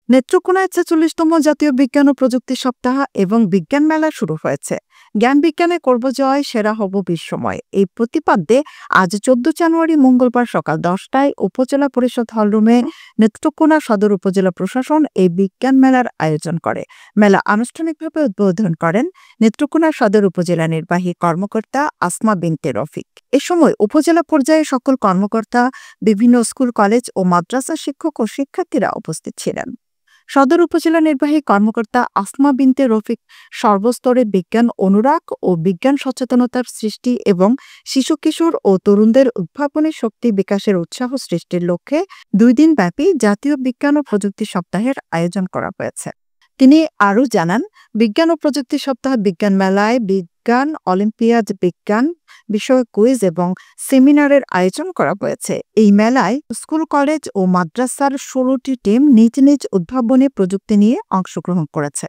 নেত্রকোনায় ৪৬তম জাতীয় বিজ্ঞান ও প্রযুক্তি সপ্তাহ এবং বিজ্ঞান মেলা শুরু হয়েছে। জ্ঞান বিজ্ঞানে করব জয়, সেরা হব বিশ্বময়, এই প্রতিপাদ্যে আজ ১৪ জানুয়ারি মঙ্গলবার সকাল ১০টায় উপজেলা পরিষদ হলরুমে নেত্রকোনা সদর উপজেলা প্রশাসন এই বিজ্ঞান মেলার আয়োজন করে। মেলা আনুষ্ঠানিকভাবে উদ্বোধন করেন নেত্রকোনা সদর উপজেলা নির্বাহী কর্মকর্তা আসমা বিনতে রফিক। এ সময় উপজেলা পর্যায়ে সকল কর্মকর্তা, বিভিন্ন স্কুল, কলেজ ও মাদ্রাসা শিক্ষক ও শিক্ষার্থীরা উপস্থিত ছিলেন। সদর উপজেলা নির্বাহী কর্মকর্তা আসমা বিনতে রফিক সর্বস্তরে বিজ্ঞান অনুরাগ ও বিজ্ঞান সচেতনতার সৃষ্টি এবং শিশু, কিশোর ও তরুণদের উদ্ভাবনী শক্তি বিকাশের উৎসাহ সৃষ্টির লক্ষ্যে ২ দিনব্যাপী জাতীয় বিজ্ঞান ও প্রযুক্তি সপ্তাহের আয়োজন করা হয়েছে। তিনি আরও জানান, বিজ্ঞান ও প্রযুক্তি সপ্তাহ বিজ্ঞান মেলায় বিজ্ঞান অলিম্পিয়াড, বিজ্ঞান বিষয়ক কুইজ এবং সেমিনারের আয়োজন করা হয়েছে। এই মেলায় স্কুল, কলেজ ও মাদ্রাসার ১৬টি টিম নিজ নিজ উদ্ভাবনী প্রযুক্তি নিয়ে অংশগ্রহণ করেছে।